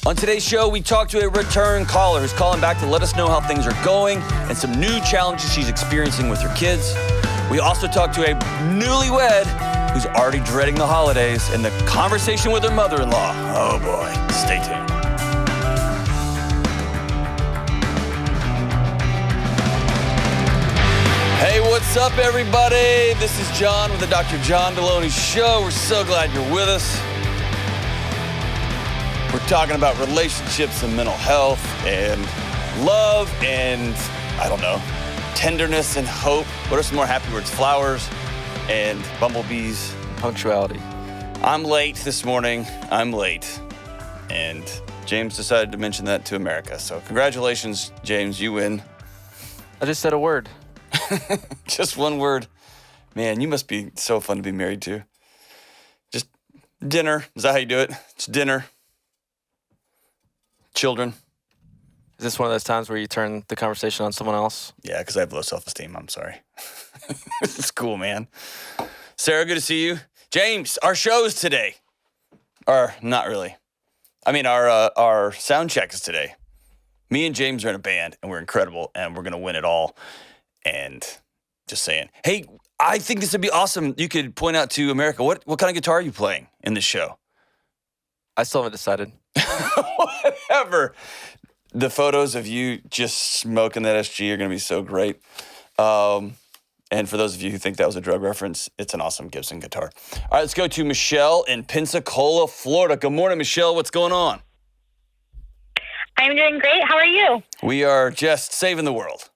On today's show, we talk to a return caller who's calling back to let us know how things are going and some new challenges she's experiencing with her kids. We also talk to a newlywed who's already dreading the holidays and the conversation with her mother-in-law. Oh boy, stay tuned. Hey, what's up, everybody? This is John with the Dr. John Delony Show. We're so glad you're with us. We're talking about relationships and mental health and love and, I don't know, tenderness and hope. What are some more happy words? Flowers and bumblebees. Punctuality. I'm late this morning. I'm late. And James decided to mention that to America. So congratulations, James. You win. I just said a word. Just one word. Man, you must be so fun to be married to. Just dinner. Is that how you do it? It's dinner. Children. Is this one of those times where you turn the conversation on someone else? Yeah, because I have low self-esteem. I'm sorry. It's cool, man. Sarah, good to see you. James, our show's today. Or not really. I mean, our sound check is today. Me and James are in a band, and we're incredible, and we're going to win it all. And just saying. Hey, I think this would be awesome. You could point out to America, what kind of guitar are you playing in this show? I still haven't decided. Whatever. The photos of you just smoking that SG are going to be so great. And for those of you who think that was a drug reference, it's an awesome Gibson guitar. All right, let's go to Michelle in Pensacola, Florida. Good morning, Michelle. What's going on? I'm doing great. How are you? We are just saving the world.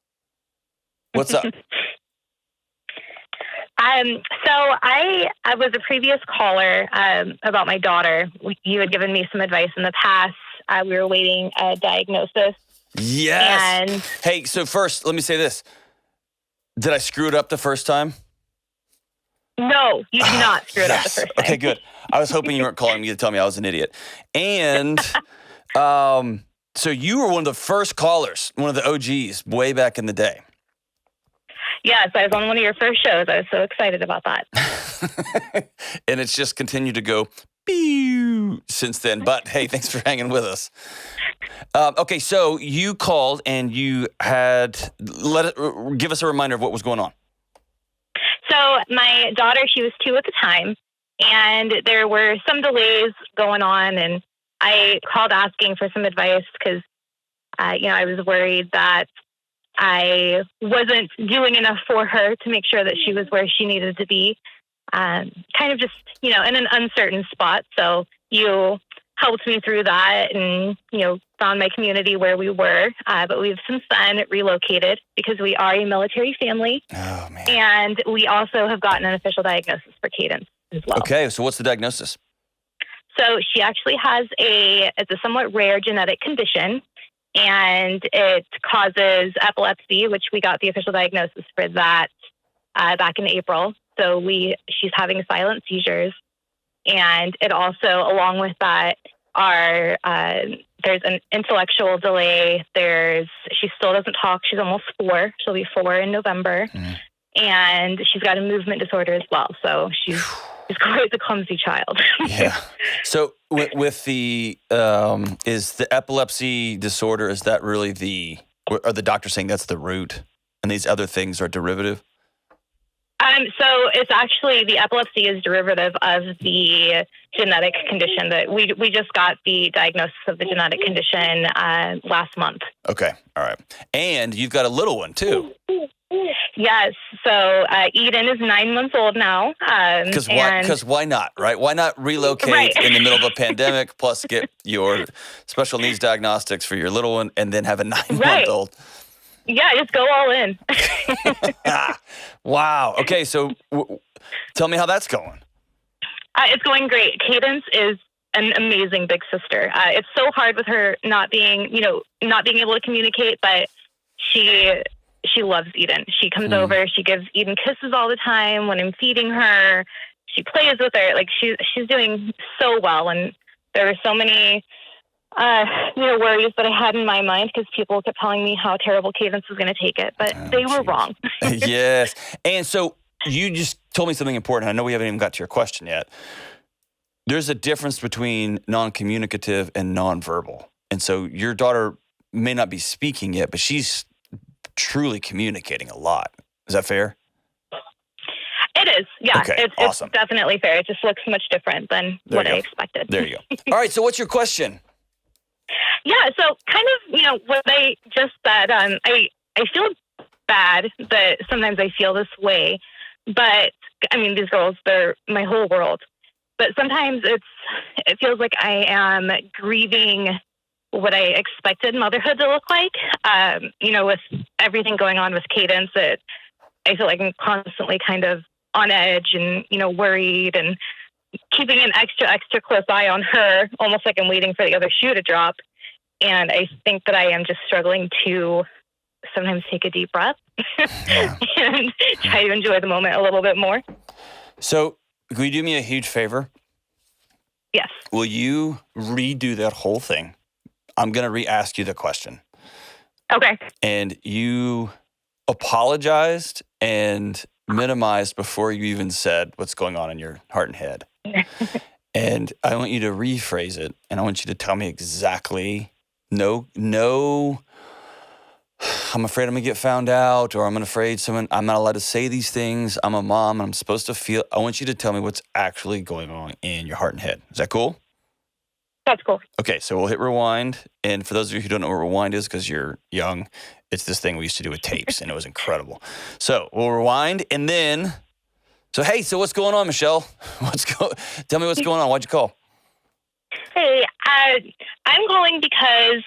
What's up? So I was a previous caller about my daughter. You had given me some advice in the past. We were awaiting a diagnosis. Yes. And hey, so first, let me say this. Did I screw it up the first time? no, you did not screw it up the first time. Okay, good. I was hoping you weren't calling me to tell me I was an idiot. And so you were one of the first callers, one of the OGs way back in the day. Yes, I was on one of your first shows. I was so excited about that. And it's just continued to go pew since then. But hey, thanks for hanging with us. Okay, so you called and you had give us a reminder of what was going on. So my daughter, she was 2 at the time, and there were some delays going on, and I called asking for some advice because, I was worried that I wasn't doing enough for her to make sure that she was where she needed to be, kind of just, in an uncertain spot. So you helped me through that and, found my community where we were. But we've since then relocated because we are a military family. Oh, man. And we also have gotten an official diagnosis for Cadence as well. Okay, so what's the diagnosis? So she actually has it's a somewhat rare genetic condition, and it causes epilepsy, which we got the official diagnosis for that back in April. So she's having silent seizures, and it also, along with that, there's an intellectual delay. She still doesn't talk. She's almost 4. She'll be 4 in November, and she's got a movement disorder as well. So she's quite the clumsy child. Yeah. So with the is the epilepsy disorder, is that really are the doctors saying that's the root and these other things are derivative? So it's actually, the epilepsy is derivative of the genetic condition that we just got the diagnosis of the genetic condition last month. Okay. All right. And you've got a little one too. Yes. So Eden is 9 months old now. Because why not, right? Why not relocate in the middle of a pandemic, plus get your special needs diagnostics for your little one, and then have a 9-month-old? Yeah, just go all in. Wow. Okay, so tell me how that's going. It's going great. Cadence is an amazing big sister. It's so hard with her not being able to communicate, but she loves Eden. She comes over. She gives Eden kisses all the time when I'm feeding her. She plays with her. Like she's doing so well. And there were so many worries that I had in my mind because people kept telling me how terrible Cadence was going to take it, but they were wrong. Yes. And so you just told me something important. I know we haven't even got to your question yet. there's a difference between non-communicative and non-verbal. And so your daughter may not be speaking yet, but she's truly communicating a lot. Is that fair? It is. Yeah. Okay, awesome. It's definitely fair. It just looks much different than what I expected. There you go. All right. So what's your question? Yeah. So kind of, what I just said, I feel bad that sometimes I feel this way, but I mean, these girls, they're my whole world. But sometimes it feels like I am grieving what I expected motherhood to look like. With everything going on with Cadence, I feel like I'm constantly kind of on edge and, worried and keeping an extra close eye on her, almost like I'm waiting for the other shoe to drop. And I think that I am just struggling to sometimes take a deep breath and try to enjoy the moment a little bit more. So, will you do me a huge favor? Yes. Will you redo that whole thing? I'm going to re-ask you the question. Okay. And you apologized and minimized before you even said what's going on in your heart and head. And I want you to rephrase it, and I want you to tell me exactly, no, I'm afraid I'm going to get found out, or I'm afraid I'm not allowed to say these things. I'm a mom, and I'm supposed to feel. I want you to tell me what's actually going on in your heart and head. Is that cool? That's cool. Okay, so we'll hit rewind. And for those of you who don't know what rewind is because you're young, it's this thing we used to do with tapes, and it was incredible. So we'll rewind, and then, so what's going on, Michelle? Tell me what's going on. Why'd you call? Hey, I'm calling because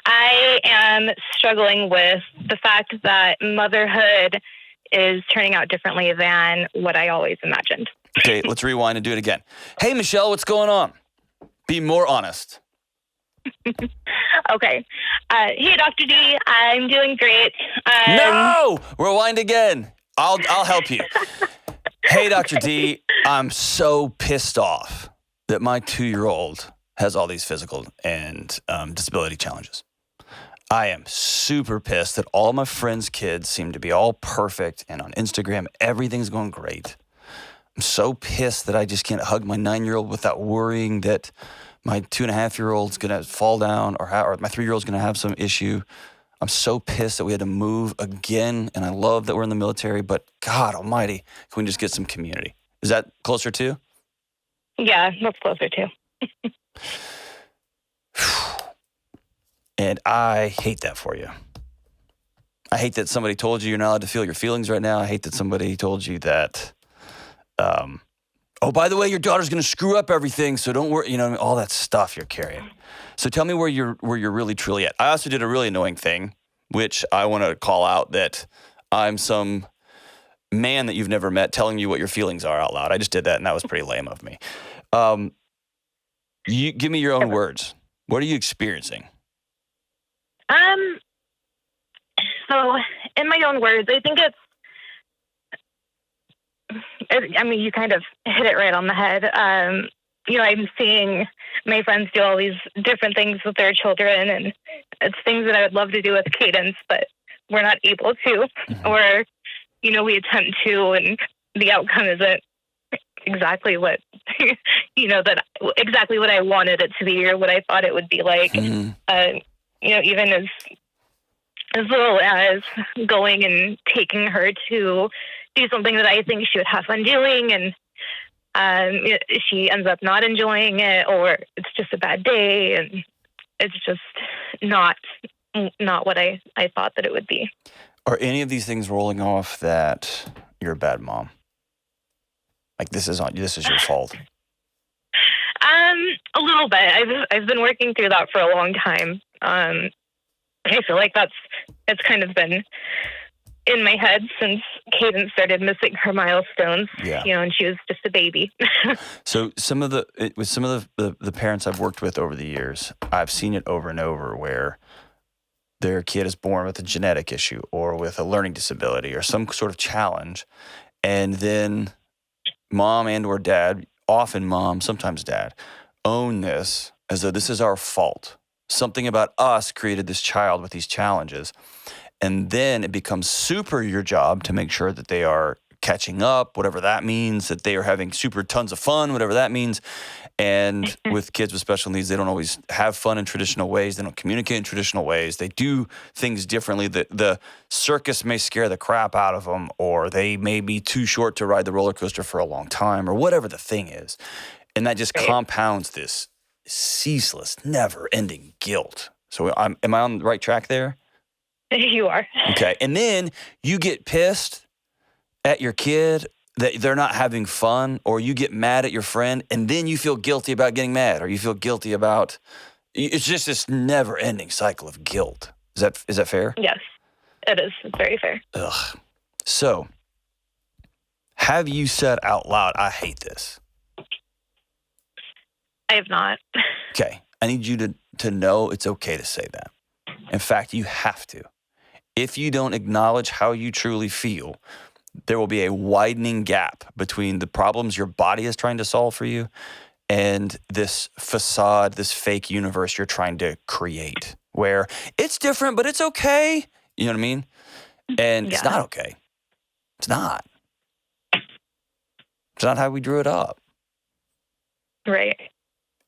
I am struggling with the fact that motherhood is turning out differently than what I always imagined. Okay, let's rewind and do it again. Hey, Michelle, what's going on? Be more honest. Okay. Hey, Dr. D, I'm doing great. No! Rewind again. I'll help you. Hey, Dr. D, I'm so pissed off that my 2-year-old has all these physical and disability challenges. I am super pissed that all my friends' kids seem to be all perfect, and on Instagram, everything's going great. I'm so pissed that I just can't hug my 9-year-old without worrying that my 2.5-year-old's going to fall down or my 3-year-old's going to have some issue. I'm so pissed that we had to move again, and I love that we're in the military, but God almighty, can we just get some community? Is that closer too? Yeah, that's closer too. And I hate that for you. I hate that somebody told you you're not allowed to feel your feelings right now. I hate that somebody told you that, oh, by the way, your daughter's going to screw up everything, so don't worry, all that stuff you're carrying. So tell me where you're really truly at. I also did a really annoying thing, which I want to call out that I'm some man that you've never met telling you what your feelings are out loud. I just did that, and that was pretty lame of me. You give me your own words. What are you experiencing? So in my own words, I think you kind of hit it right on the head. I'm seeing my friends do all these different things with their children, and it's things that I would love to do with Cadence, but we're not able to, or, we attempt to, and the outcome isn't exactly what, exactly what I wanted it to be or what I thought it would be like. Even as little as going and taking her to do something that I think she would have fun doing, and she ends up not enjoying it, or it's just a bad day, and it's just not what I thought that it would be. Are any of these things rolling off that you're a bad mom? Like this is your fault? A little bit. I've been working through that for a long time. I feel like it's kind of been in my head since Cadence started missing her milestones. Yeah. And she was just a baby. So with some of the parents I've worked with over the years, I've seen it over and over where their kid is born with a genetic issue or with a learning disability or some sort of challenge, and then mom and or dad, often mom, sometimes dad, own this as though this is our fault. Something about us created this child with these challenges. And then it becomes super your job to make sure that they are catching up, whatever that means, that they are having super tons of fun, whatever that means. And with kids with special needs, they don't always have fun in traditional ways. They don't communicate in traditional ways. They do things differently. The circus may scare the crap out of them, or they may be too short to ride the roller coaster for a long time, or whatever the thing is. And that just compounds this ceaseless, never-ending guilt. So am I on the right track there? You are. Okay. And then you get pissed at your kid that they're not having fun, or you get mad at your friend, and then you feel guilty about getting mad, or you feel guilty about, it's just this never-ending cycle of guilt. Is that fair? Yes, it is. It's very fair. Ugh. So, have you said out loud, I hate this? I have not. Okay. I need you to know it's okay to say that. In fact, you have to. If you don't acknowledge how you truly feel, there will be a widening gap between the problems your body is trying to solve for you and this facade, this fake universe you're trying to create, where it's different, but it's okay. You know what I mean? And It's not okay. It's not. It's not how we drew it up. Right.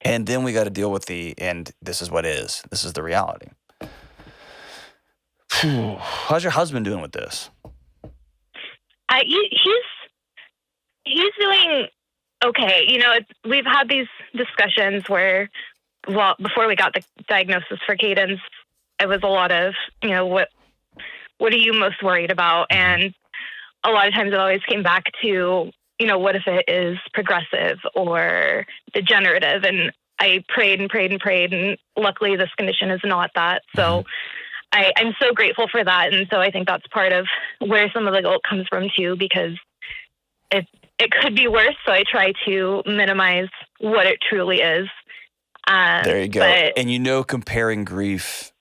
And then we got to deal with and this is what is. This is the reality. How's your husband doing with this? He's doing okay. You know, we've had these discussions where, well, before we got the diagnosis for Cadence, it was a lot of, you know, what are you most worried about? And a lot of times it always came back to, you know, what if it is progressive or degenerative? And I prayed and prayed and prayed, and luckily this condition is not that. So I'm so grateful for that. And so I think that's part of where some of the guilt comes from too, because it could be worse. So I try to minimize what it truly is. There you go. And you know, comparing grief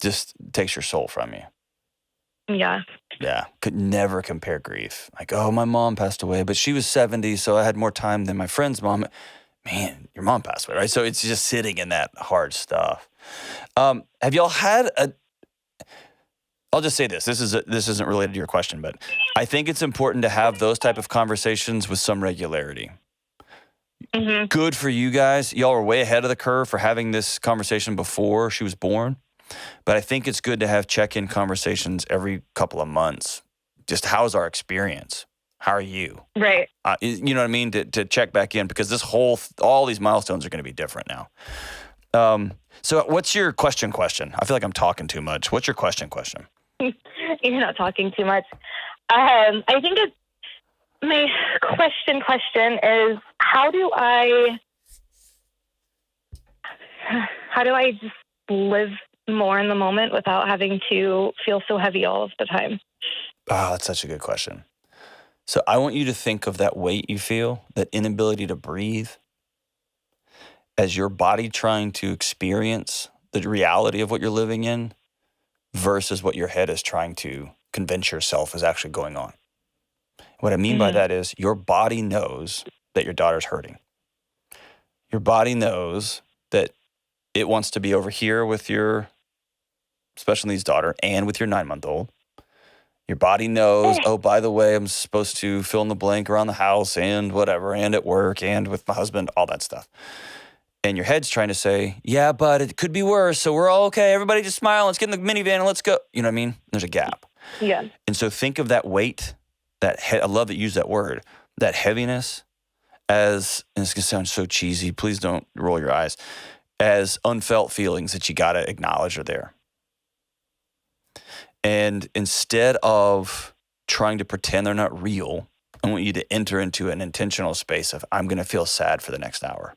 just takes your soul from you. Yeah. Yeah. Could never compare grief. Like, oh, my mom passed away, but she was 70, so I had more time than my friend's mom. Man, your mom passed away, right? So it's just sitting in that hard stuff. Have y'all had I'll just say this. This isn't related to your question, but I think it's important to have those type of conversations with some regularity. Mm-hmm. Good for you guys. Y'all are way ahead of the curve for having this conversation before she was born. But I think it's good to have check-in conversations every couple of months. Just how's our experience? How are you? Right. You know what I mean? To check back in, because all these milestones are going to be different now. So what's your question? I feel like I'm talking too much. What's your question? You're not talking too much. I think my question is, how do I just live more in the moment without having to feel so heavy all of the time? Oh, that's such a good question. So I want you to think of that weight you feel, that inability to breathe, as your body trying to experience the reality of what you're living in versus what your head is trying to convince yourself is actually going on. What I mean by that is your body knows that your daughter's hurting. Your body knows that it wants to be over here with your special needs daughter and with your 9-month-old. Your body knows, oh, by the way, I'm supposed to fill in the blank around the house and whatever, and at work and with my husband, all that stuff. And your head's trying to say, yeah, but it could be worse, so we're all okay. Everybody just smile. Let's get in the minivan and let's go. You know what I mean? There's a gap. Yeah. And so think of that weight, I love that you use that word, that heaviness as, and it's going to sound so cheesy, please don't roll your eyes, as unfelt feelings that you got to acknowledge are there. And instead of trying to pretend they're not real, I want you to enter into an intentional space of, I'm going to feel sad for the next hour.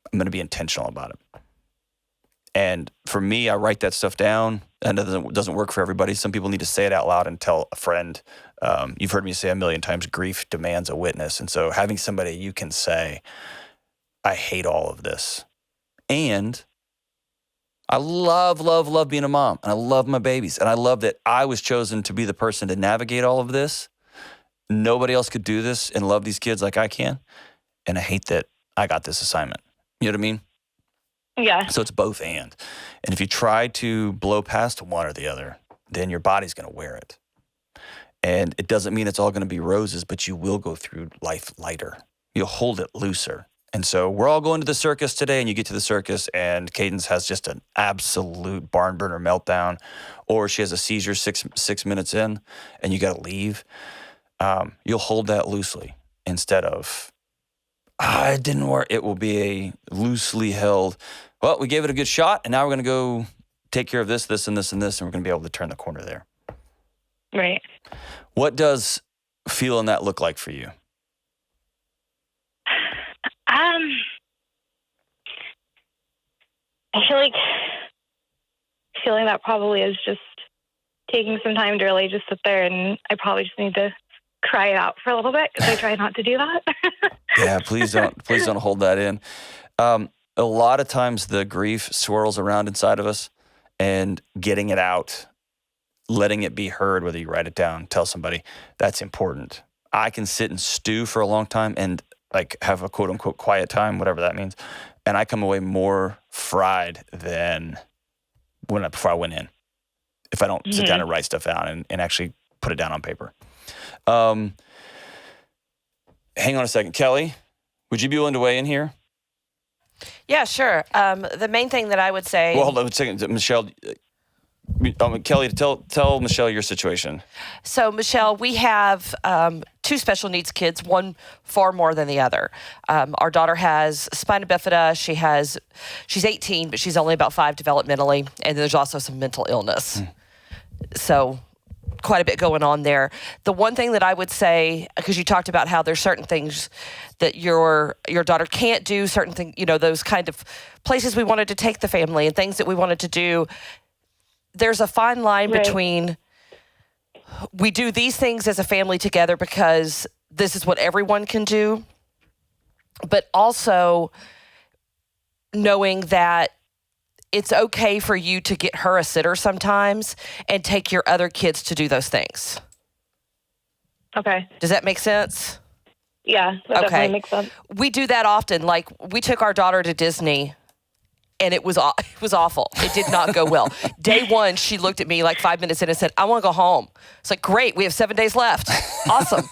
I'm going to be intentional about it. And for me, I write that stuff down, and it doesn't work for everybody. Some people need to say it out loud and tell a friend. You've heard me say a million times, grief demands a witness. And so having somebody you can say, I hate all of this. And I love, love, love being a mom, and I love my babies, and I love that I was chosen to be the person to navigate all of this. Nobody else could do this and love these kids like I can, and I hate that I got this assignment. You know what I mean? Yeah. So it's both and. And if you try to blow past one or the other, then your body's going to wear it. And it doesn't mean it's all going to be roses, but you will go through life lighter. You'll hold it looser. And so we're all going to the circus today, and you get to the circus, and Cadence has just an absolute barn burner meltdown, or she has a seizure six minutes in, and you got to leave. You'll hold that loosely instead of, it didn't work. It will be a loosely held, well, we gave it a good shot, and now we're going to go take care of this, this, and this, and this, and we're going to be able to turn the corner there. Right. What does feeling that look like for you? I feel like feeling that probably is just taking some time to really just sit there, and I probably just need to cry it out for a little bit because I try not to do that. Yeah, please don't hold that in. A lot of times the grief swirls around inside of us, and getting it out, letting it be heard, whether you write it down, tell somebody, that's important. I can sit and stew for a long time and like have a quote unquote quiet time, whatever that means. And I come away more fried than before I went in. If I don't sit down and write stuff down and actually put it down on paper. Hang on a second. Kelly, would you be willing to weigh in here? Yeah, sure. The main thing that I would say... Well, hold on a second. Michelle, Kelly, tell Michelle your situation. So, Michelle, we have two special needs kids, one far more than the other. Our daughter has spina bifida. She's 18, but she's only about 5 developmentally, and there's also some mental illness. So, quite a bit going on there. The one thing that I would say, because you talked about how there's certain things that your daughter can't do, certain things, those kind of places we wanted to take the family and things that we wanted to do. There's a fine line between we do these things as a family together because this is what everyone can do, but also knowing that it's okay for you to get her a sitter sometimes and take your other kids to do those things. Okay. Does that make sense? Yeah, that definitely makes sense. We do that often. Like, we took our daughter to Disney, and it was awful. It did not go well. Day one, she looked at me like 5 minutes in and said, I want to go home. It's like, great, we have 7 days left. Awesome.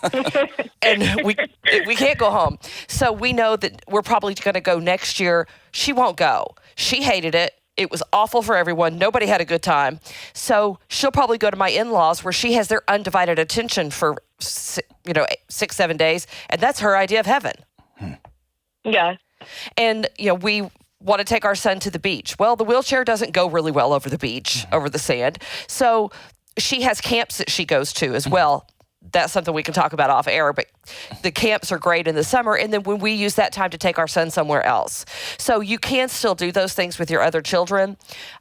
And we can't go home. So we know that we're probably going to go next year. She won't go. She hated it. It was awful for everyone. Nobody had a good time. So she'll probably go to my in-laws where she has their undivided attention for 6-7 days. And that's her idea of heaven. Yeah. And, we want to take our son to the beach. Well, the wheelchair doesn't go really well over the beach, over the sand. So she has camps that she goes to as well. That's something we can talk about off air, but the camps are great in the summer. And then when we use that time to take our son somewhere else. So you can still do those things with your other children.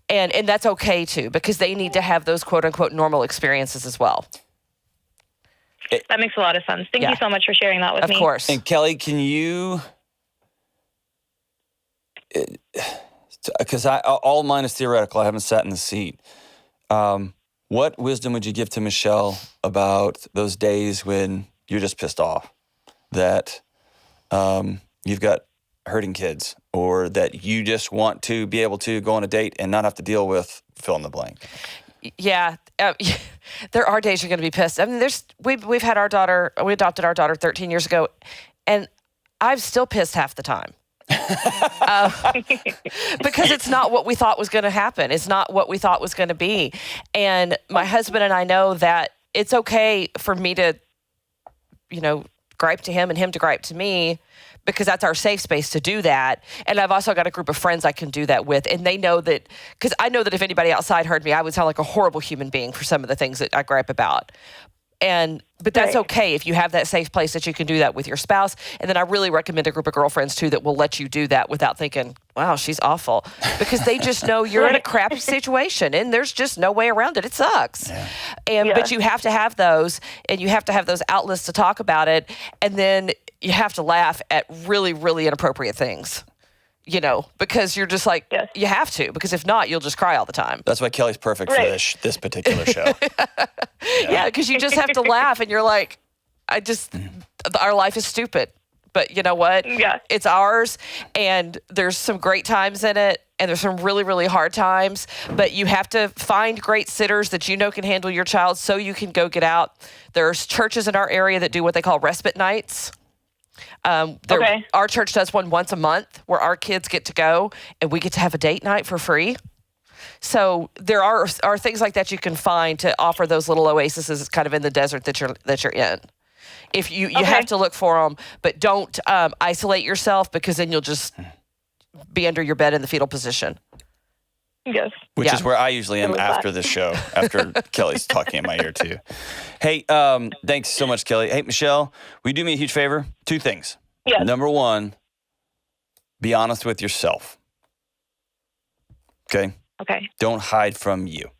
And that's okay too, because they need to have those quote unquote normal experiences as well. That makes a lot of sense. Thank you so much for sharing that with me. Of course. And Kelly, can you, because all mine is theoretical. I haven't sat in the seat. What wisdom would you give to Michelle about those days when you're just pissed off that you've got hurting kids, or that you just want to be able to go on a date and not have to deal with fill in the blank? Yeah. There are days you're going to be pissed. I mean, we've had our daughter, we adopted our daughter 13 years ago, and I'm still pissed half the time. Because it's not what we thought was going to happen. It's not what we thought was going to be. And my husband and I know that it's okay for me to, gripe to him and him to gripe to me, because that's our safe space to do that. And I've also got a group of friends I can do that with. And they know that, because I know that if anybody outside heard me, I would sound like a horrible human being for some of the things that I gripe about. But that's okay if you have that safe place that you can do that with your spouse. And then I really recommend a group of girlfriends too that will let you do that without thinking, wow, she's awful. Because they just know you're in a crappy situation and there's just no way around it. It sucks. Yeah. But you have to have those, and you have to have those outlets to talk about it. And then you have to laugh at really, really inappropriate things. Because you're just like, you have to, because if not, you'll just cry all the time. That's why Kelly's perfect for this particular show. Yeah, because you just have to laugh, and you're like, our life is stupid. But you know what? Yeah. It's ours, and there's some great times in it, and there's some really, really hard times, but you have to find great sitters that you know can handle your child so you can go get out. There's churches in our area that do what they call respite nights. Our church does one once a month where our kids get to go and we get to have a date night for free. So there are things like that you can find to offer those little oases kind of in the desert that you're in. If you have to look for them, but don't isolate yourself, because then you'll just be under your bed in the fetal position. Yes. Which is where I usually am after this show, after Kelly's talking in my ear too. Hey, thanks so much, Kelly. Hey, Michelle, will you do me a huge favor? 2 things. Yes. Number 1, be honest with yourself. Okay? Okay. Don't hide from you.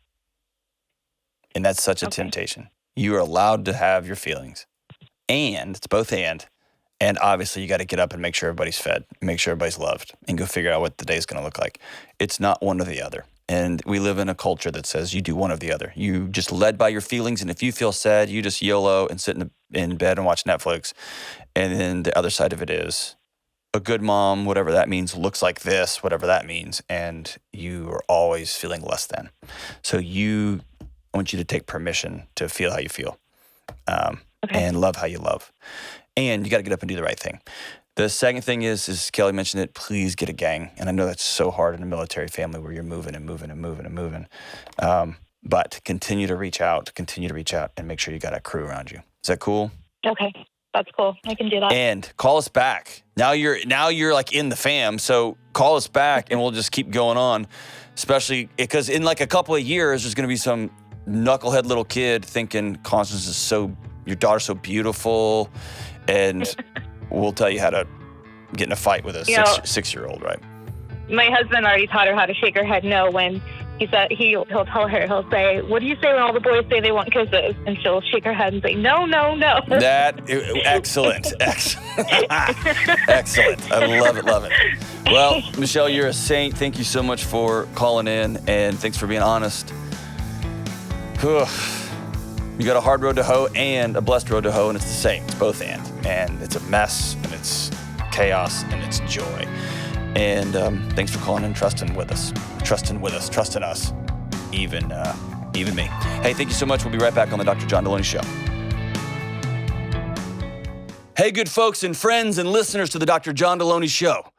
And that's such a temptation. You are allowed to have your feelings. And it's both and obviously you got to get up and make sure everybody's fed, make sure everybody's loved, and go figure out what the day's going to look like. It's not one or the other. And we live in a culture that says you do one or the other. You just led by your feelings, and if you feel sad, you just YOLO and sit in bed and watch Netflix. And then the other side of it is a good mom, whatever that means, looks like this, whatever that means, and you are always feeling less than. So I want you to take permission to feel how you feel. And love how you love. And you got to get up and do the right thing. The second thing is Kelly mentioned it, please get a gang. And I know that's so hard in a military family where you're moving and moving and moving and moving. But continue to reach out and make sure you got a crew around you. Is that cool? Okay. That's cool. I can do that. And call us back. Now you're like in the fam. So call us back and we'll just keep going on. Especially because in like a couple of years, there's going to be some knucklehead little kid thinking Constance is your daughter's so beautiful, and we'll tell you how to get in a fight with a 6-year-old, right? My husband already taught her how to shake her head no when he said he'll tell her, he'll say, "What do you say when all the boys say they want kisses?" And she'll shake her head and say, "No, no, no." Excellent. Excellent. I love it. Well, Michelle, you're a saint. Thank you so much for calling in, and thanks for being honest. Whew. You got a hard road to hoe and a blessed road to hoe, and it's the same. It's both and it's a mess, and it's chaos, and it's joy. And thanks for calling and trusting us, even me. Hey, thank you so much. We'll be right back on the Dr. John Delony Show. Hey, good folks and friends and listeners to the Dr. John Delony Show.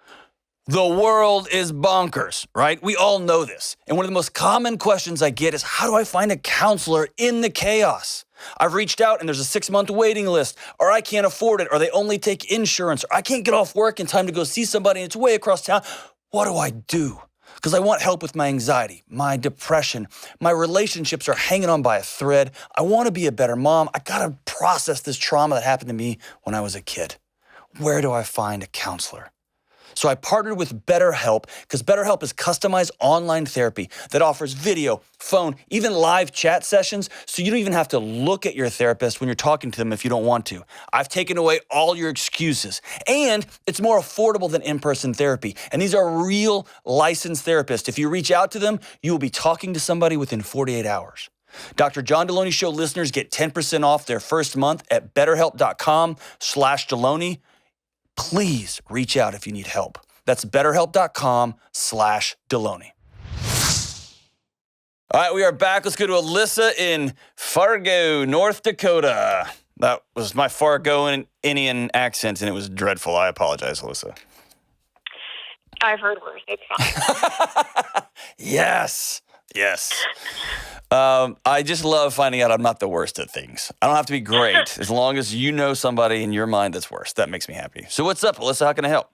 The world is bonkers, right? We all know this. And one of the most common questions I get is, how do I find a counselor in the chaos? I've reached out and there's a 6-month waiting list, or I can't afford it, or they only take insurance, or I can't get off work in time to go see somebody and it's way across town. What do I do? Because I want help with my anxiety, my depression, my relationships are hanging on by a thread. I want to be a better mom. I got to process this trauma that happened to me when I was a kid. Where do I find a counselor? So I partnered with BetterHelp, because BetterHelp is customized online therapy that offers video, phone, even live chat sessions, so you don't even have to look at your therapist when you're talking to them if you don't want to. I've taken away all your excuses, and it's more affordable than in-person therapy. And these are real licensed therapists. If you reach out to them, you will be talking to somebody within 48 hours. Dr. John Delony Show listeners get 10% off their first month at betterhelp.com/Delony. Please reach out if you need help. That's betterhelp.com/Delony. All right, we are back. Let's go to Alyssa in Fargo, North Dakota. That was my Fargoan Indian accent, and it was dreadful. I apologize, Alyssa. I've heard worse. It's fine. Yes. I just love finding out I'm not the worst at things. I don't have to be great. As long as you know somebody in your mind that's worse, that makes me happy. So what's up, Alyssa? How can I help?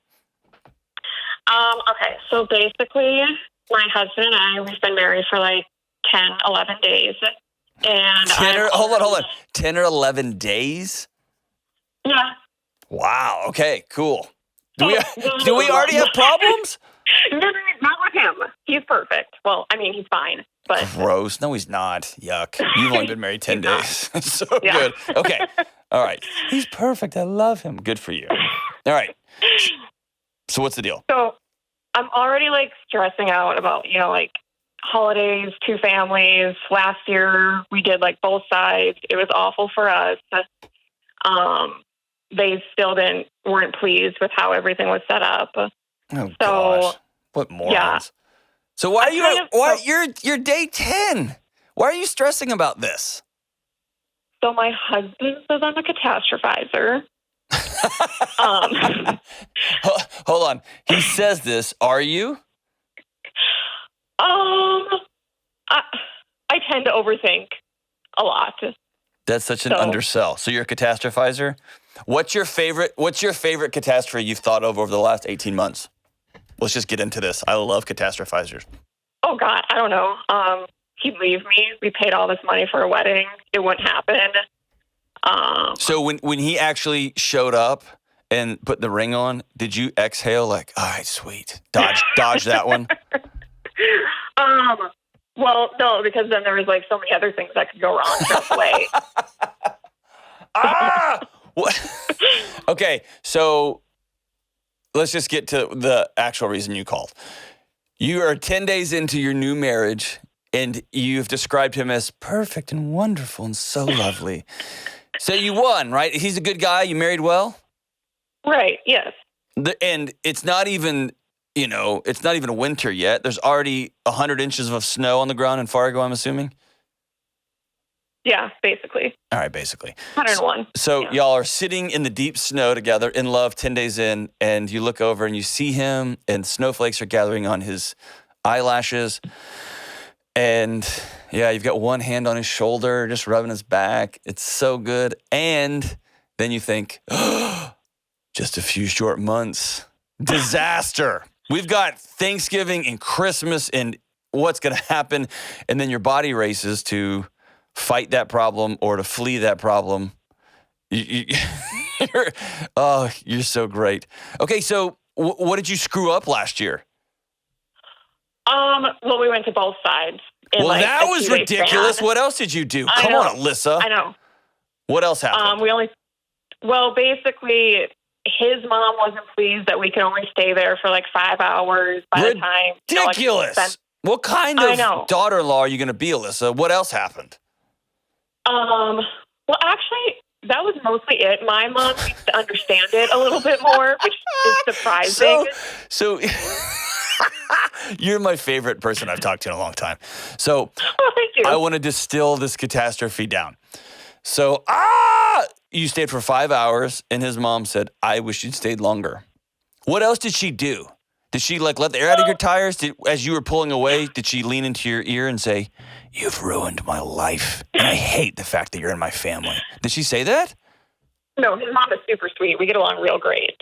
Okay, so basically, my husband and I, we've been married for like 10, 11 days. And hold on. 10 or 11 days? Yeah. Wow. Okay, cool. Do we already have problems? No, not with him. He's perfect. Well, I mean, he's fine. But gross. No, he's not. Yuck. You've only been married 10 days. So good. Okay. All right. He's perfect. I love him. Good for you. All right. So what's the deal? So I'm already like stressing out about, like holidays, 2 families. Last year we did like both sides. It was awful for us. They still weren't pleased with how everything was set up. Oh, gosh. What morons. So why you're day 10? Why are you stressing about this? So my husband says I'm a catastrophizer. Hold on. He says this. Are you? I tend to overthink a lot. That's such an undersell. So you're a catastrophizer? What's your favorite catastrophe you've thought of over the last 18 months? Let's just get into this. I love catastrophizers. Oh God, I don't know. He'd leave me. We paid all this money for a wedding. It wouldn't happen. So when he actually showed up and put the ring on, did you exhale like, all right, sweet, dodge that one? Well, no, because then there was like so many other things that could go wrong that way. What? Okay, so let's just get to the actual reason you called. You are 10 days into your new marriage, and you've described him as perfect and wonderful and so lovely. So you won, right? He's a good guy. You married well? Right, yes. And it's not even, it's not even winter yet. There's already 100 inches of snow on the ground in Fargo, I'm assuming? Yeah, basically. All right, basically. 101. So y'all are sitting in the deep snow together in love 10 days in, and you look over and you see him, and snowflakes are gathering on his eyelashes. And yeah, you've got one hand on his shoulder, just rubbing his back. It's so good. And then you think, oh, just a few short months. Disaster. We've got Thanksgiving and Christmas and what's going to happen. And then your body races to fight that problem or to flee that problem. You're so great. Okay, so what did you screw up last year? Well, we went to both sides. Well, that was ridiculous. What else did you do? Come on, Alyssa. I know. What else happened? Basically, his mom wasn't pleased that we could only stay there for like 5 hours by the time. Ridiculous. What kind of daughter-in-law are you going to be, Alyssa? What else happened? Well, actually, that was mostly it. My mom needs to understand it a little bit more, which is surprising. So you're my favorite person I've talked to in a long time. So thank you. I want to distill this catastrophe down. So, you stayed for 5 hours, and his mom said, I wish you'd stayed longer. What else did she do? Did she let the air out of your tires? As you were pulling away, did she lean into your ear and say, you've ruined my life, and I hate the fact that you're in my family? Did she say that? No, his mom is super sweet. We get along real great.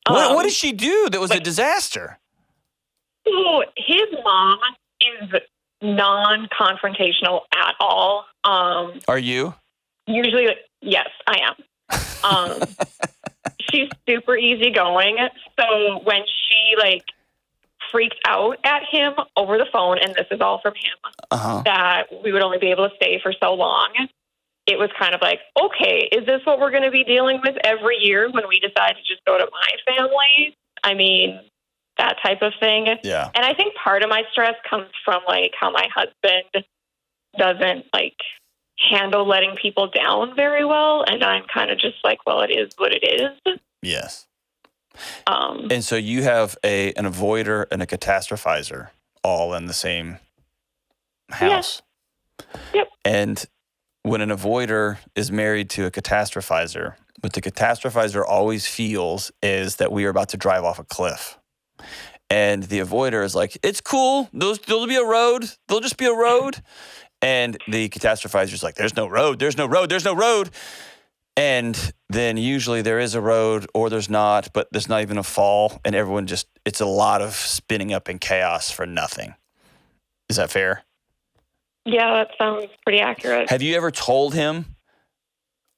What did she do that was a disaster? So his mom is non-confrontational at all. Are you? Usually, yes, I am. She's super easygoing. So when she freaked out at him over the phone, and this is all from him, that we would only be able to stay for so long, it was kind of like, okay, is this what we're going to be dealing with every year when we decide to just go to my family? I mean, that type of thing. Yeah. And I think part of my stress comes from how my husband doesn't handle letting people down very well. And I'm kind of just well, it is what it is. Yes. And so you have an avoider and a catastrophizer all in the same house. Yep. And when an avoider is married to a catastrophizer, what the catastrophizer always feels is that we are about to drive off a cliff. And the avoider is like, it's cool. There'll be a road. There'll just be a road. And the catastrophizer is like, there's no road. There's no road. There's no road. And then usually there is a road or there's not, but there's not even a fall. And everyone it's a lot of spinning up in chaos for nothing. Is that fair? Yeah, that sounds pretty accurate. Have you ever told him,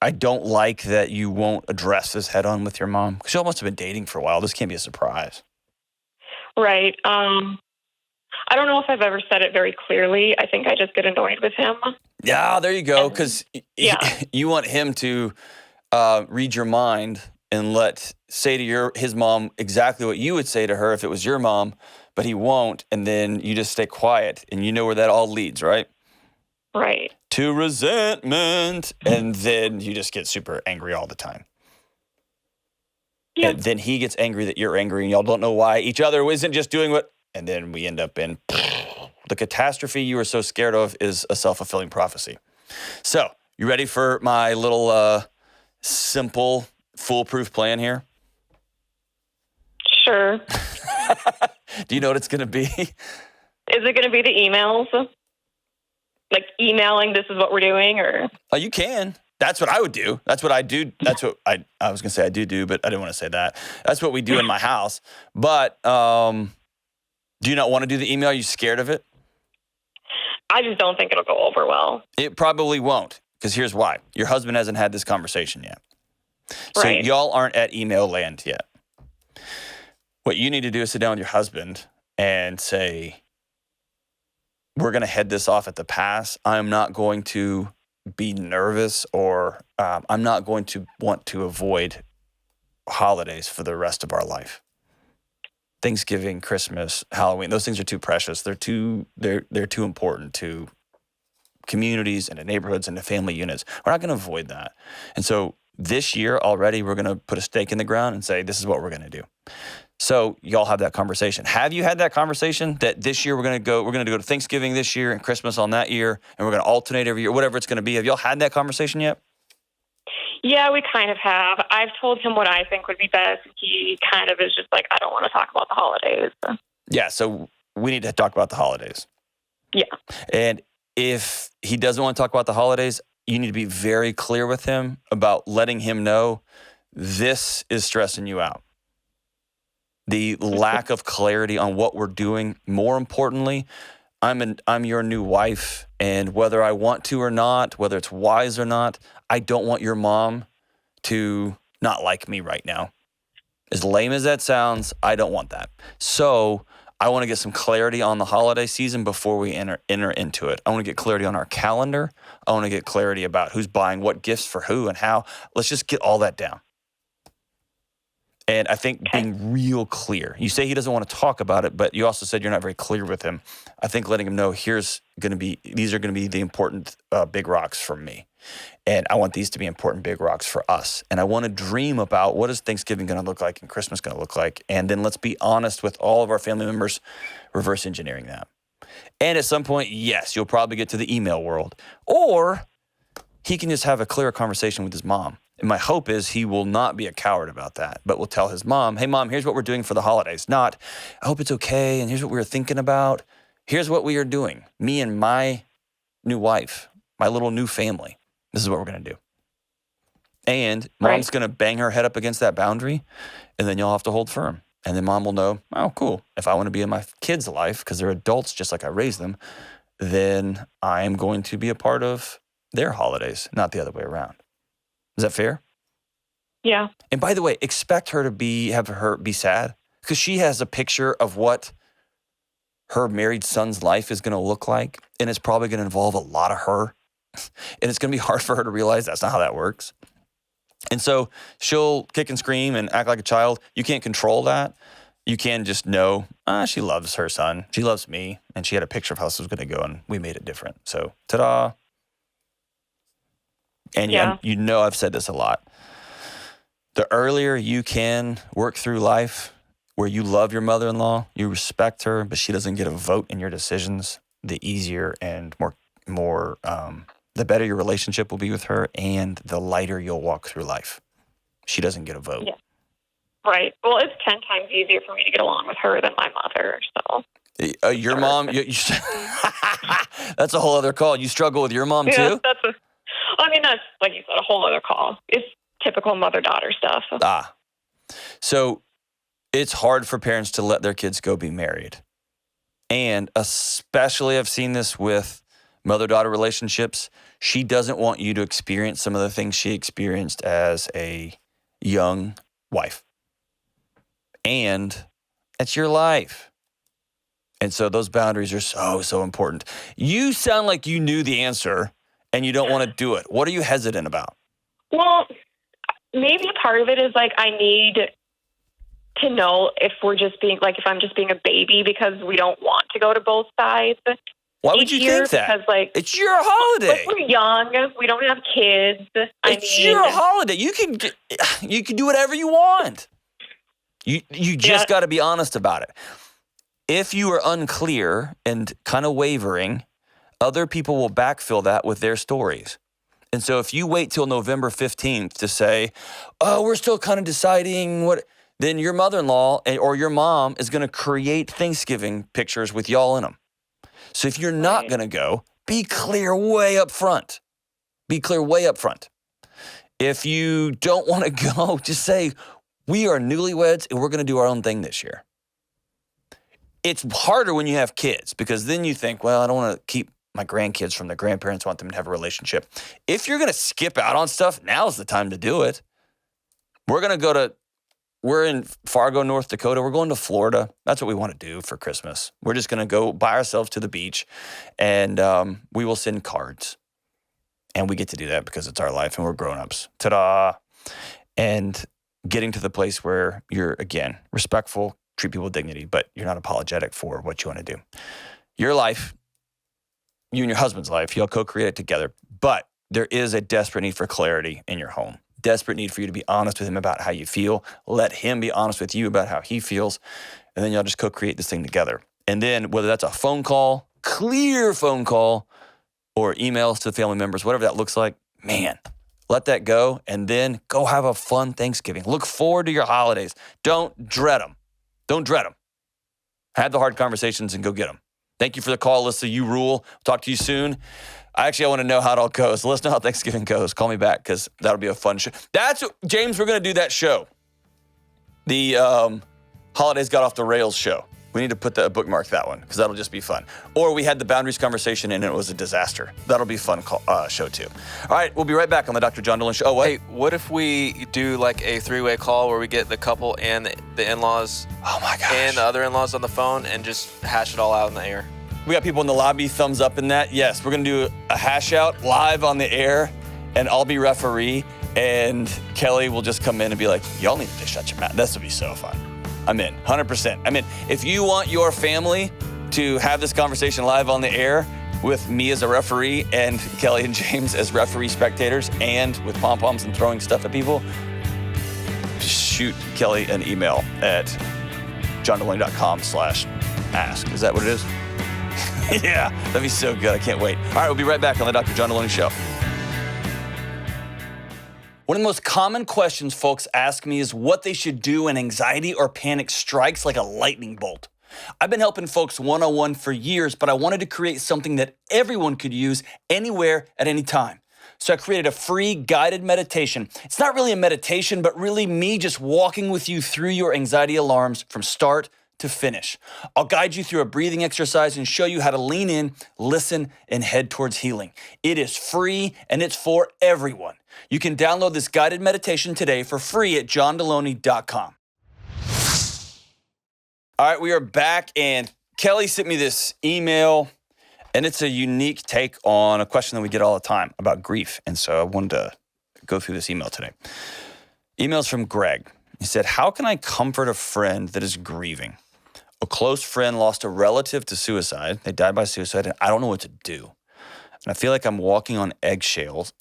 I don't like that you won't address this head on with your mom? Because y'all must have been dating for a while. This can't be a surprise. Right. I don't know if I've ever said it very clearly. I think I just get annoyed with him. Yeah, there you go. Because you want him to read your mind and say to his mom exactly what you would say to her if it was your mom, but he won't. And then you just stay quiet. And you know where that all leads, right? Right. To resentment. And then you just get super angry all the time. Yeah. And then he gets angry that you're angry and y'all don't know why each other isn't just doing what And then we end up in the catastrophe you were so scared of is a self-fulfilling prophecy. So, you ready for my little simple, foolproof plan here? Sure. Do you know what it's going to be? Is it going to be the emails? Like emailing, this is what we're doing, or? Oh, you can. That's what I would do. That's what I do. That's what I was going to say I do, but I didn't want to say that. That's what we do in my house. But do you not want to do the email? Are you scared of it? I just don't think it'll go over well. It probably won't, because here's why. Your husband hasn't had this conversation yet. So Right. y'all aren't at email land yet. What you need to do is sit down with your husband and say, we're going to head this off at the pass. I'm not going to be nervous, or I'm not going to want to avoid holidays for the rest of our life. Thanksgiving, Christmas, Halloween, those things are too precious. They're too important to communities and to neighborhoods and to family units. We're not going to avoid that. And so this year already, we're going to put a stake in the ground and say, this is what we're going to do. So y'all have that conversation. Have you had that conversation that this year we're going to go to Thanksgiving this year and Christmas on that year, and we're going to alternate every year, whatever it's going to be? Have y'all had that conversation yet? Yeah, we kind of have. I've told him what I think would be best. He kind of is just like, I don't want to talk about the holidays. Yeah, so we need to talk about the holidays. Yeah. And if he doesn't want to talk about the holidays, you need to be very clear with him about letting him know this is stressing you out. The lack of clarity on what we're doing. More importantly, I'm your new wife, and whether I want to or not, whether it's wise or not, I don't want your mom to not like me right now. As lame as that sounds, I don't want that. So I want to get some clarity on the holiday season before we enter into it. I want to get clarity on our calendar. I want to get clarity about who's buying what gifts for who and how. Let's just get all that down. And I think being real clear. You say he doesn't want to talk about it, but you also said you're not very clear with him. I think letting him know these are going to be the important big rocks for me. And I want these to be important big rocks for us. And I want to dream about what is Thanksgiving going to look like and Christmas going to look like. And then let's be honest with all of our family members, reverse engineering that. And at some point, yes, you'll probably get to the email world. Or he can just have a clear conversation with his mom. And my hope is he will not be a coward about that, but will tell his mom, hey, Mom, here's what we're doing for the holidays. Not, I hope it's okay, and here's what we were thinking about. Here's what we are doing. Me and my new wife, my little new family. This is what we're going to do. And Mom's going to bang her head up against that boundary, and then you'll have to hold firm. And then Mom will know, oh, cool. If I want to be in my kids' life, because they're adults just like I raised them, then I am going to be a part of their holidays, not the other way around. Is that fair? Yeah. And by the way, expect her to have her be sad, because she has a picture of what her married son's life is going to look like, and it's probably going to involve a lot of her, and it's going to be hard for her to realize that's not how that works. And so she'll kick and scream and act like a child. You can't control that. You can just know, she loves her son. She loves me, and she had a picture of how this was going to go, and we made it different. So, ta-da. And yeah, you know I've said this a lot. The earlier you can work through life where you love your mother-in-law, you respect her, but she doesn't get a vote in your decisions, the easier and more the better your relationship will be with her, and the lighter you'll walk through life. She doesn't get a vote. Yeah. Right. Well, it's 10 times easier for me to get along with her than my mother. So your mom, that's a whole other call. You struggle with your mom too? That's, like you said, a whole other call. It's typical mother-daughter stuff. So it's hard for parents to let their kids go be married. And especially I've seen this with mother-daughter relationships. She doesn't want you to experience some of the things she experienced as a young wife. And it's your life. And so those boundaries are so important. You sound like you knew the answer and you don't want to do it. What are you hesitant about? Well, maybe part of it is like I need to know if we're just being like if I'm just being a baby because we don't want to go to both sides. Why would you think that? Because like it's your holiday. We're young. We don't have kids. It's your holiday. You can do whatever you want. You just got to be honest about it. If you are unclear and kind of wavering, other people will backfill that with their stories. And so if you wait till November 15th to say, oh, we're still kind of deciding what, then your mother-in-law or your mom is going to create Thanksgiving pictures with y'all in them. So if you're not going to go, be clear way up front. Be clear way up front. If you don't want to go, just say, we are newlyweds and we're going to do our own thing this year. It's harder when you have kids because then you think, well, I don't want to keep my grandkids from their grandparents, want them to have a relationship. If you're going to skip out on stuff, now's the time to do it. We're in Fargo, North Dakota. We're going to Florida. That's what we want to do for Christmas. We're just going to go by ourselves to the beach and we will send cards. And we get to do that because it's our life and we're grown-ups. Ta-da! And getting to the place where you're, again, respectful, treat people with dignity, but you're not apologetic for what you want to do. Your life, you and your husband's life, y'all co-create it together, but there is a desperate need for clarity in your home. Desperate need for you to be honest with him about how you feel. Let him be honest with you about how he feels, and then y'all just co-create this thing together. And then whether that's a phone call, clear phone call, or emails to family members, whatever that looks like, man, let that go, and then go have a fun Thanksgiving. Look forward to your holidays. Don't dread them. Don't dread them. Have the hard conversations and go get them. Thank you for the call, Alyssa. You rule. Talk to you soon. I want to know how it all goes. Let us know how Thanksgiving goes. Call me back because that'll be a fun show. James, we're going to do that show. The Holidays Got Off the Rails show. We need to bookmark that one because that'll just be fun. Or we had the boundaries conversation and it was a disaster. That'll be a fun show too. All right, we'll be right back on the Dr. John Delony Show. Oh, what? Hey, what if we do like a three-way call where we get the couple and the in-laws and the other in-laws on the phone and just hash it all out in the air? We got people in the lobby, thumbs up in that. Yes, we're going to do a hash out live on the air and I'll be referee and Kelly will just come in and be like, y'all need to shut your mouth. This will be so fun. I'm in, 100%. I'm in. If you want your family to have this conversation live on the air with me as a referee and Kelly and James as referee spectators and with pom-poms and throwing stuff at people, shoot Kelly an email at johndelony.com/ask. Is that what it is? Yeah, that'd be so good. I can't wait. All right, we'll be right back on the Dr. John Delony Show. One of the most common questions folks ask me is what they should do when anxiety or panic strikes like a lightning bolt. I've been helping folks one-on-one for years, but I wanted to create something that everyone could use anywhere at any time. So I created a free guided meditation. It's not really a meditation, but really me just walking with you through your anxiety alarms from start to finish. I'll guide you through a breathing exercise and show you how to lean in, listen, and head towards healing. It is free and it's for everyone. You can download this guided meditation today for free at johndelony.com. All right, we are back, and Kelly sent me this email, and it's a unique take on a question that we get all the time about grief, and so I wanted to go through this email today. Email's from Greg. He said, how can I comfort a friend that is grieving? A close friend lost a relative to suicide. They died by suicide, and I don't know what to do. And I feel like I'm walking on eggshells.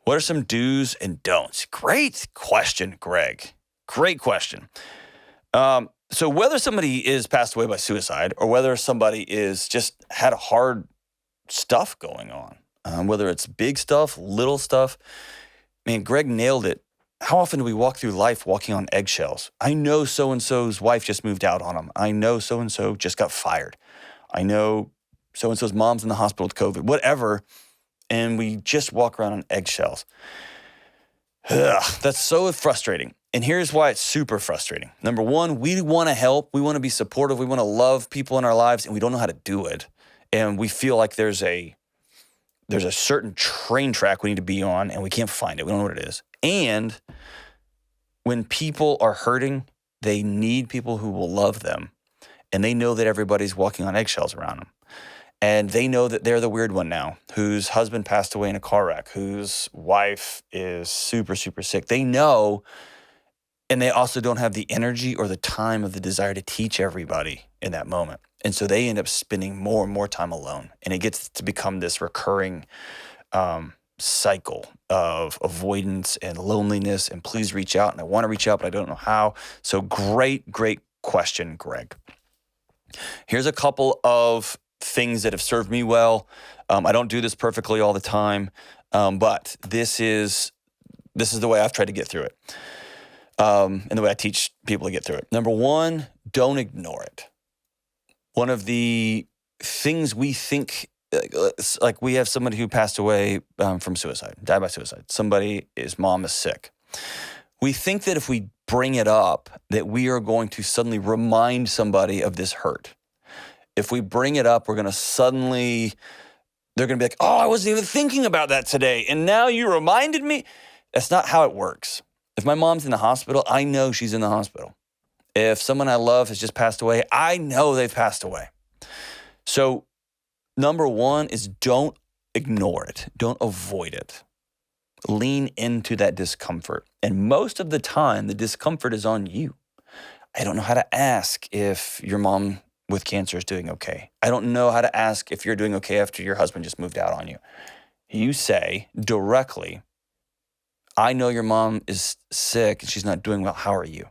What are some do's and don'ts? Great question, Greg. Great question. So whether somebody is passed away by suicide or whether somebody is just had a hard stuff going on, whether it's big stuff, little stuff, man, Greg nailed it. How often do we walk through life walking on eggshells? I know so-and-so's wife just moved out on him. I know so-and-so just got fired. I know so-and-so's mom's in the hospital with COVID, whatever. And we just walk around on eggshells. Ugh, that's so frustrating. And here's why it's super frustrating. Number one, we want to help. We want to be supportive. We want to love people in our lives, and we don't know how to do it. And we feel like there's a certain train track we need to be on, and we can't find it. We don't know what it is. And when people are hurting, they need people who will love them. And they know that everybody's walking on eggshells around them. And they know that they're the weird one now, whose husband passed away in a car wreck, whose wife is super, super sick. They know, and they also don't have the energy or the time or the desire to teach everybody in that moment. And so they end up spending more and more time alone. And it gets to become this recurring cycle of avoidance and loneliness and please reach out. And I want to reach out, but I don't know how. So great question, Greg. Here's a couple of things that have served me well. I don't do this perfectly all the time, but this is the way I've tried to get through it, and the way I teach people to get through it. Number one, don't ignore it. One of the things we think, like we have somebody who passed away from suicide, died by suicide. His mom is sick. We think that if we bring it up, that we are going to suddenly remind somebody of this hurt. If we bring it up, they're going to be like, oh, I wasn't even thinking about that today. And now you reminded me. That's not how it works. If my mom's in the hospital, I know she's in the hospital. If someone I love has just passed away, I know they've passed away. So number one is don't ignore it. Don't avoid it. Lean into that discomfort. And most of the time, the discomfort is on you. I don't know how to ask if your mom with cancer is doing okay. I don't know how to ask if you're doing okay after your husband just moved out on you. You say directly, I know your mom is sick and she's not doing well. How are you?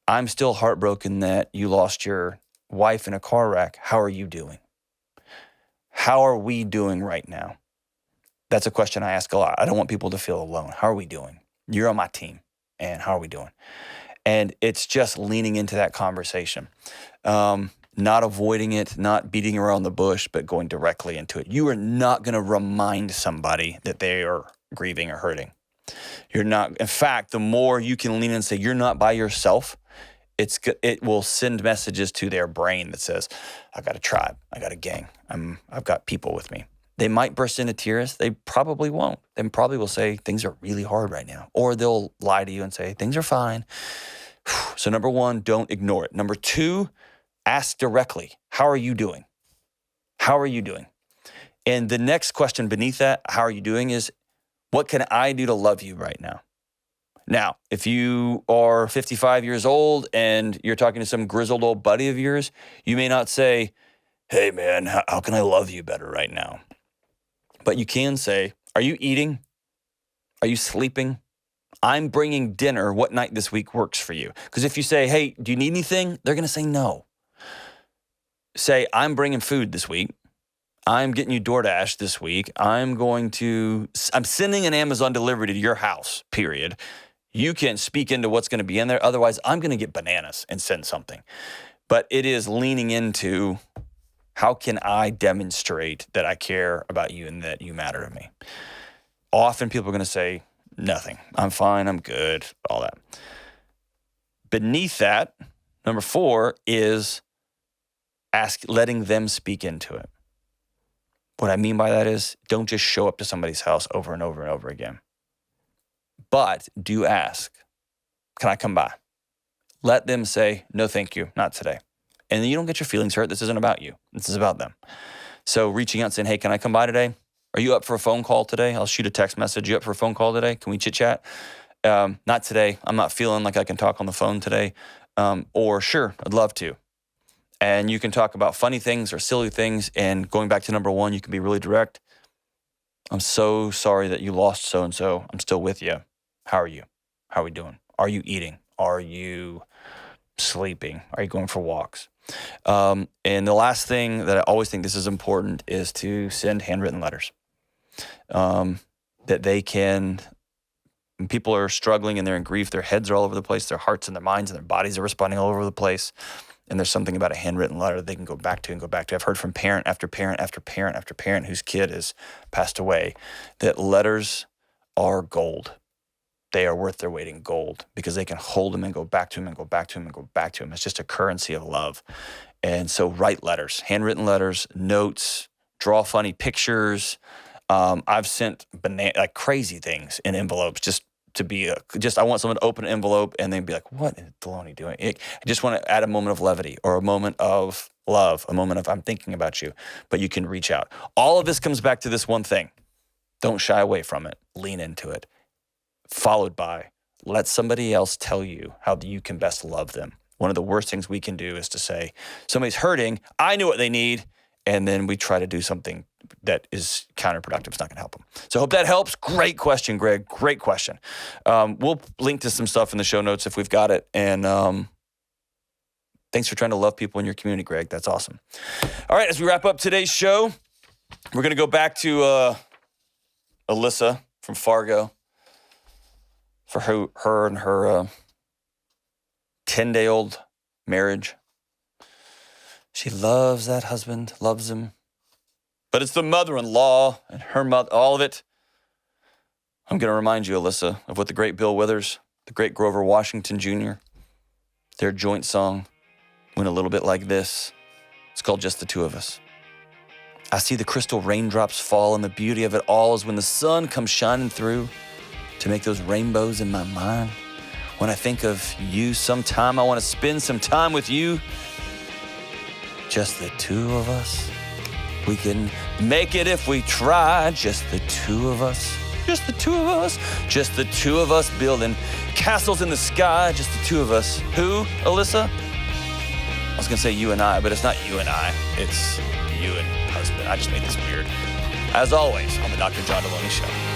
I'm still heartbroken that you lost your wife in a car wreck. How are you doing? How are we doing right now? That's a question I ask a lot. I don't want people to feel alone. How are we doing? You're on my team. And how are we doing? And it's just leaning into that conversation. Not avoiding it, not beating around the bush, but going directly into it. You are not going to remind somebody that they are grieving or hurting. You're not. In fact, the more you can lean in and say you're not by yourself, it will send messages to their brain that says, I got a tribe, I got a gang, I've got people with me. They might burst into tears. They probably won't. They probably will say things are really hard right now. Or they'll lie to you and say things are fine. So number one, don't ignore it. Number two, ask directly, how are you doing? How are you doing? And the next question beneath that, how are you doing, is what can I do to love you right now? Now, if you are 55 years old and you're talking to some grizzled old buddy of yours, you may not say, hey man, how can I love you better right now? But you can say, are you eating? Are you sleeping? I'm bringing dinner. What night this week works for you? Because if you say, hey, do you need anything? They're going to say no. Say, I'm bringing food this week. I'm getting you DoorDash this week. I'm sending an Amazon delivery to your house, period. You can speak into what's going to be in there. Otherwise, I'm going to get bananas and send something. But it is leaning into, how can I demonstrate that I care about you and that you matter to me? Often people are going to say, nothing. I'm fine. I'm good. All that. Beneath that, number four is letting them speak into it. What I mean by that is, don't just show up to somebody's house over and over and over again. But do ask, can I come by? Let them say, no, thank you, not today. And then you don't get your feelings hurt. This isn't about you. This is about them. So reaching out and saying, hey, can I come by today? Are you up for a phone call today? I'll shoot a text message. You up for a phone call today? Can we chit chat? Not today. I'm not feeling like I can talk on the phone today. Or sure, I'd love to. And you can talk about funny things or silly things. And going back to number one, you can be really direct. I'm so sorry that you lost so-and-so. I'm still with you. How are you? How are we doing? Are you eating? Are you sleeping? Are you going for walks? And the last thing that I always think this is important is to send handwritten letters. That they can, when people are struggling and they're in grief, their heads are all over the place, their hearts and their minds and their bodies are responding all over the place. And there's something about a handwritten letter that they can go back to and go back to. I've heard from parent after parent after parent after parent whose kid has passed away that letters are gold. They are worth their weight in gold because they can hold them and go back to them and go back to them and go back to them. It's just a currency of love. And so write letters, handwritten letters, notes, draw funny pictures. I've sent like crazy things in envelopes just to be I want someone to open an envelope and they'd be like, what is Delony doing? I just want to add a moment of levity or a moment of love, a moment of I'm thinking about you, but you can reach out. All of this comes back to this one thing. Don't shy away from it. Lean into it. Followed by, let somebody else tell you how you can best love them. One of the worst things we can do is to say, somebody's hurting, I know what they need, and then we try to do something that is counterproductive. It's not going to help them. So I hope that helps. Great question, Greg. Great question. We'll link to some stuff in the show notes if we've got it. And thanks for trying to love people in your community, Greg. That's awesome. All right, as we wrap up today's show, we're going to go back to Alyssa from Fargo for her and her 10-day-old marriage. She loves that husband, loves him. But it's the mother-in-law and her mother, all of it. I'm going to remind you, Alyssa, of what the great Bill Withers, the great Grover Washington Jr., their joint song went a little bit like this. It's called Just the Two of Us. I see the crystal raindrops fall, and the beauty of it all is when the sun comes shining through to make those rainbows in my mind. When I think of you sometime, I want to spend some time with you. Just the two of us. We can make it if we try. Just the two of us. Just the two of us. Just the two of us building castles in the sky. Just the two of us. Who, Alyssa? I was going to say you and I, but it's not you and I. It's you and husband. I just made this weird. As always, on the Dr. John Delony Show.